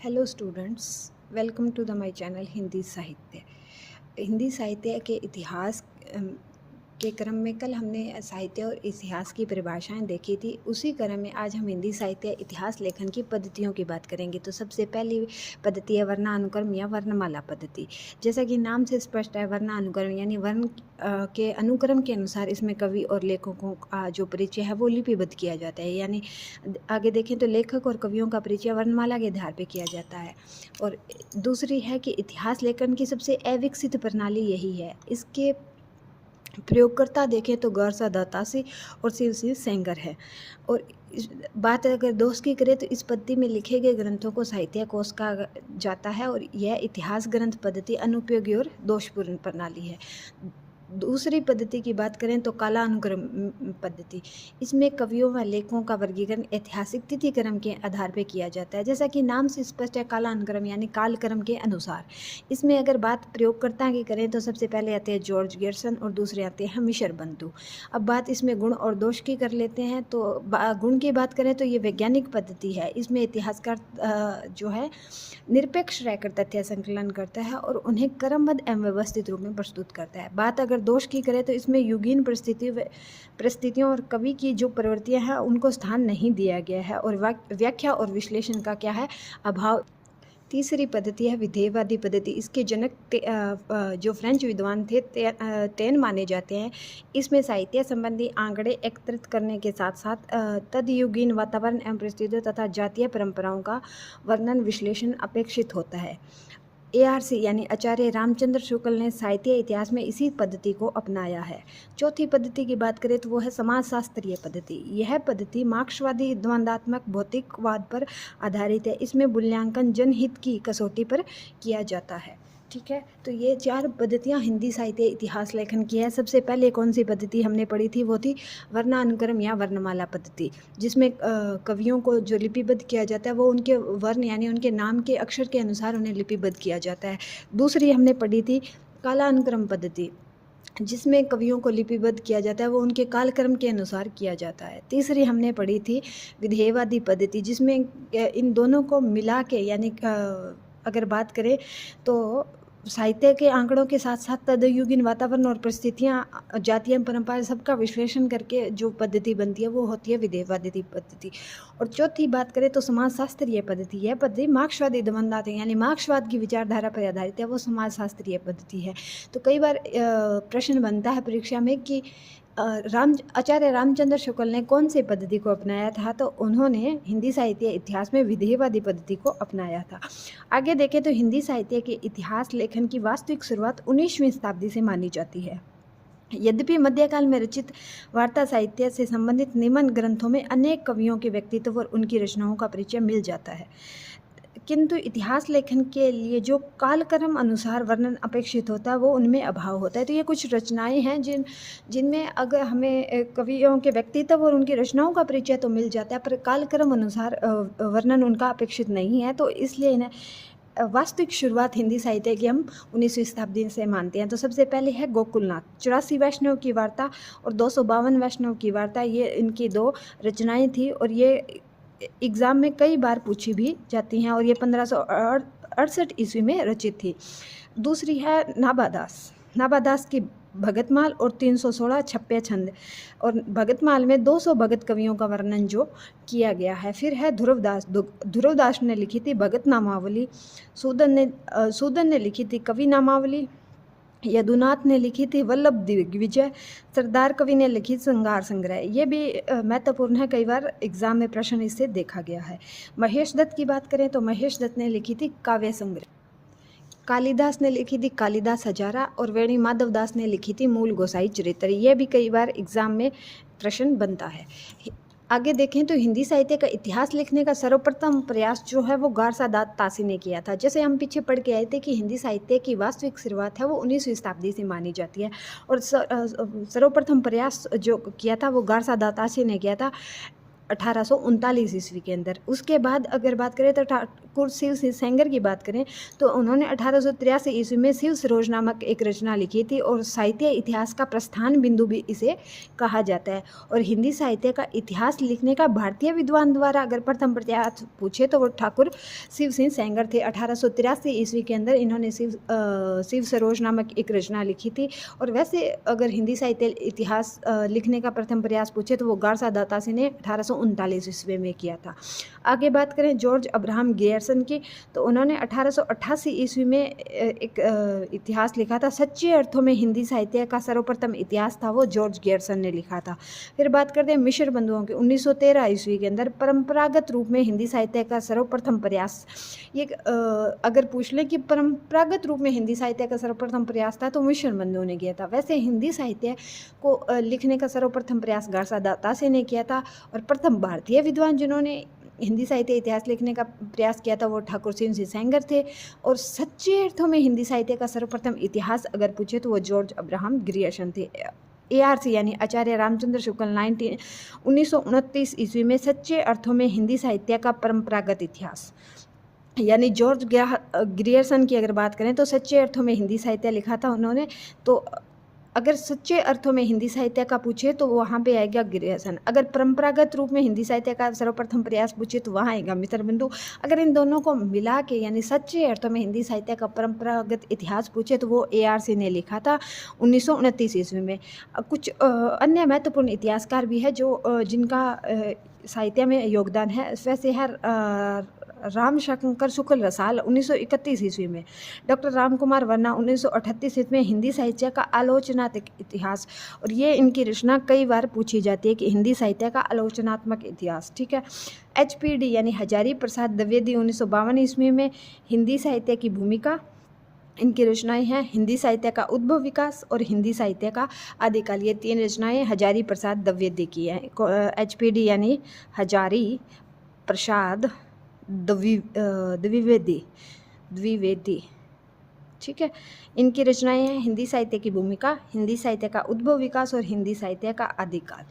Hello students, welcome to the my channel Hindi Sahitya. Hindi साहित्य के इतिहास के क्रम में कल हमने साहित्य और इतिहास की परिभाषाएं देखी थी। उसी क्रम में आज हम हिंदी साहित्य इतिहास लेखन की पद्धतियों की बात करेंगे। तो सबसे पहली पद्धति है वर्णानुक्रम या वर्णमाला पद्धति। जैसा कि नाम से स्पष्ट है, वर्णानुक्रम यानी वर्ण के अनुक्रम के अनुसार इसमें कवि और लेखकों का जो परिचय है वो लिपिबद्ध किया जाता है। यानी आगे देखें तो लेखक और कवियों का परिचय वर्णमाला के आधार पर किया जाता है। और दूसरी है कि इतिहास लेखन की सबसे अविकसित प्रणाली यही है। इसके प्रयोगकर्ता देखें तो गौरसा दत्तासी और शिव सिंह सेंगर है। और बात अगर दोष की करें तो इस पद्धति में लिखे गए ग्रंथों को साहित्य कोश कहा जाता है और यह इतिहास ग्रंथ पद्धति अनुपयोगी और दोषपूर्ण प्रणाली है। दूसरी पद्धति की बात करें तो कालानुक्रम पद्धति। इसमें कवियों व लेखकों का वर्गीकरण ऐतिहासिक तिथि क्रम के आधार पर किया जाता है। जैसा कि नाम से स्पष्ट है, कालानुक्रम यानी कालक्रम के अनुसार। इसमें अगर बात प्रयोगकर्ता की करें तो सबसे पहले आते हैं जॉर्ज गेर्सन और दूसरे आते हैं मिशर बंधु। अब बात इसमें गुण और दोष की कर लेते हैं। तो गुण की बात करें तो ये वैज्ञानिक पद्धति है। इसमें इतिहासकार जो है निरपेक्ष रहकर तथ्य संकलन करता है और उन्हें क्रमबद्ध एवं व्यवस्थित रूप में प्रस्तुत करता है। बात अगर दोष की करें तो इसमें युगीन परिस्थितियों और कवि की जो प्रवृत्तियां हैं उनको स्थान नहीं दिया गया है और व्याख्या और विश्लेषण का क्या है, अभाव। तीसरी पद्धति है विधेयवादी पद्धति। इसके जनक जो फ्रेंच विद्वान थे तेन माने जाते हैं। इसमें साहित्य संबंधी आंकड़े एकत्रित करने के साथ साथ तदयुगीन वातावरण एवं परिस्थितियों तथा जातीय परंपराओं का वर्णन विश्लेषण अपेक्षित होता है। ARC यानी आचार्य रामचंद्र शुक्ल ने साहित्य इतिहास में इसी पद्धति को अपनाया है। चौथी पद्धति की बात करें तो वो है समाजशास्त्रीय पद्धति। यह पद्धति मार्क्सवादी द्वंद्वात्मक भौतिकवाद पर आधारित है। इसमें मूल्यांकन जनहित की कसौटी पर किया जाता है। ठीक है, तो ये चार पद्धतियाँ हिंदी साहित्य इतिहास लेखन की है। सबसे पहले कौन सी पद्धति हमने पढ़ी थी, वो थी वर्णानुक्रम या वर्णमाला पद्धति, जिसमें कवियों को जो लिपिबद्ध किया जाता है वो उनके वर्ण यानी उनके नाम के अक्षर के अनुसार उन्हें लिपिबद्ध किया जाता है। दूसरी हमने पढ़ी थी कालानुक्रम पद्धति, जिसमें कवियों को लिपिबद्ध किया जाता है वो उनके कालक्रम के अनुसार किया जाता है। तीसरी हमने पढ़ी थी विधेयवादी पद्धति, जिसमें इन दोनों को मिला के यानी अगर बात करें तो साहित्य के आंकड़ों के साथ साथ तदयुगीन वातावरण और परिस्थितियाँ, जातीय परंपराएं, सबका विश्लेषण करके जो पद्धति बनती है वो होती है विधेयवादी पद्धति। और चौथी बात करें तो समाजशास्त्रीय पद्धति। यह पद्धति मार्क्सवादी द्वंद्वात्मक यानी मार्क्सवाद की विचारधारा पर आधारित है, वो समाजशास्त्रीय पद्धति है। तो कई बार प्रश्न बनता है परीक्षा में कि आचार्य रामचंद्र शुक्ल ने कौन सी पद्धति को अपनाया था, तो उन्होंने हिंदी साहित्य इतिहास में विधेयवादी पद्धति को अपनाया था। आगे देखें तो हिंदी साहित्य के इतिहास लेखन की वास्तविक शुरुआत 19वीं शताब्दी से मानी जाती है। यद्यपि मध्यकाल में रचित वार्ता साहित्य से संबंधित निम्न ग्रंथों में अनेक कवियों के व्यक्तित्व और उनकी रचनाओं का परिचय मिल जाता है, किंतु इतिहास लेखन के लिए जो कालक्रम अनुसार वर्णन अपेक्षित होता है वो उनमें अभाव होता है। तो ये कुछ रचनाएं हैं जिनमें अगर हमें कवियों के व्यक्तित्व और उनकी रचनाओं का परिचय तो मिल जाता है, पर कालक्रम अनुसार वर्णन उनका अपेक्षित नहीं है। तो इसलिए इन्हें वास्तविक शुरुआत हिंदी साहित्य की हम 19वीं शताब्दी से मानते हैं। तो सबसे पहले है गोकुलनाथ, 84 वैष्णव की वार्ता और 252 वैष्णव की वार्ता। ये इनकी दो रचनाएं थी और ये एग्ज़ाम में कई बार पूछी भी जाती हैं और ये 1568 ईस्वी में रचित थी। दूसरी है नाभादास की भगतमाल और 316 छप्पे छंद, और भगतमाल में 200 भगत कवियों का वर्णन जो किया गया है। फिर है ध्रुवदास ने लिखी थी भगत नामावली, सूदन ने लिखी थी कवि नामावली, यदुनाथ ने लिखी थी वल्लभ दिग्विजय, सरदार कवि ने लिखी श्रृंगार संग्रह। ये भी महत्वपूर्ण है, कई बार एग्जाम में प्रश्न इससे देखा गया है। महेश दत्त की बात करें तो महेश दत्त ने लिखी थी काव्य संग्रह। कालिदास ने लिखी थी कालिदास हजारा और वेणी माधवदास ने लिखी थी मूल गोसाई चरित्र। ये भी कई बार एग्जाम में प्रश्न बनता है। आगे देखें तो हिंदी साहित्य का इतिहास लिखने का सर्वप्रथम प्रयास जो है वो गारसा दातासी ने किया था। जैसे हम पीछे पढ़ के आए थे कि हिंदी साहित्य की वास्तविक शुरुआत है वो 19वीं शताब्दी से मानी जाती है और सर्वप्रथम प्रयास जो किया था वो गारसा दातासी ने किया था। 1839 ईस्वी के अंदर। उसके बाद अगर बात करें तो ठाकुर शिव सिंह सेंगर की बात करें तो उन्होंने 1883 ईस्वी में शिव सरोज नामक एक रचना लिखी थी और साहित्य इतिहास का प्रस्थान बिंदु भी इसे कहा जाता है। और हिंदी साहित्य का इतिहास लिखने का भारतीय विद्वान द्वारा अगर प्रथम प्रयास पूछे तो वो ठाकुर शिव सिंह सेंगर थे। 1883 ईस्वी के अंदर इन्होंने शिव सरोज नामक एक रचना लिखी थी। और वैसे अगर हिंदी साहित्य इतिहास लिखने का प्रथम प्रयास पूछे तो वो गारसा दातासी ने 1839 ईस्वी में किया था। आगे बात करें जॉर्ज अब्राहम ग्रियर्सन की, तो उन्होंने 1888 ईस्वी में एक इतिहास लिखा था। सच्चे अर्थों में हिंदी साहित्य का सर्वप्रथम इतिहास था वो जॉर्ज ग्रियर्सन ने लिखा था। फिर बात करते हैं मिश्र बंधुओं की, 1913 ईस्वी के अंदर परंपरागत रूप में हिंदी साहित्य का सर्वप्रथम प्रयास, ये अगर पूछ लें कि परंपरागत रूप में हिंदी साहित्य का सर्वप्रथम प्रयास था तो मिश्र बंधुओं ने किया था। वैसे हिंदी साहित्य को लिखने का सर्वप्रथम प्रयास गारसा दातासे ने किया था। और प्रथम भारतीय विद्वान जिन्होंने हिंदी साहित्य इतिहास लिखने का प्रयास किया था वो ठाकुर शिव सिंह सेंगर थे। और सच्चे अर्थों में हिंदी साहित्य का सर्वप्रथम इतिहास अगर पूछे तो वो जॉर्ज अब्राहम ग्रियर्सन थे। ARC यानी आचार्य रामचंद्र शुक्ल 1929 ईस्वी में सच्चे अर्थों में हिंदी साहित्य का परंपरागत इतिहास यानी जॉर्ज ग्रियर्सन की अगर बात करें तो सच्चे अर्थों में हिंदी साहित्य लिखा था उन्होंने। तो अगर सच्चे अर्थों में हिंदी साहित्य का पूछे तो वहाँ पे आएगा ग्रियर्सन। अगर परंपरागत रूप में हिंदी साहित्य का सर्वप्रथम प्रयास पूछे तो वहाँ आएगा मित्र बंधु। अगर इन दोनों को मिला के यानी सच्चे अर्थों में हिंदी साहित्य का परंपरागत इतिहास पूछे तो वो ARC ने लिखा था 1929 ईस्वी में। कुछ अन्य महत्वपूर्ण इतिहासकार भी है जो जिनका साहित्य में योगदान है। वैसे है रामशंकर शुक्ल रसाल 1931 ईस्वी में, डॉक्टर राम कुमार वर्मा 1938 ईस्वी में हिंदी साहित्य का आलोचनात्मक इतिहास। और ये इनकी रचना कई बार पूछी जाती है कि हिंदी साहित्य का आलोचनात्मक इतिहास, ठीक है। HPD यानी हजारी प्रसाद द्विवेदी 1952 ईस्वी में हिंदी साहित्य की भूमिका, इनकी रचनाएं हैं हिंदी साहित्य का उद्भव विकास और हिंदी साहित्य का आदिकाल। ये 3 रचनाएं हजारी प्रसाद द्विवेदी की हैं। HPD यानी हजारी प्रसाद द्विवेदी, ठीक है। इनकी रचनाएं हैं हिंदी साहित्य की भूमिका, हिंदी साहित्य का उद्भव विकास और हिंदी साहित्य का आदिकाल।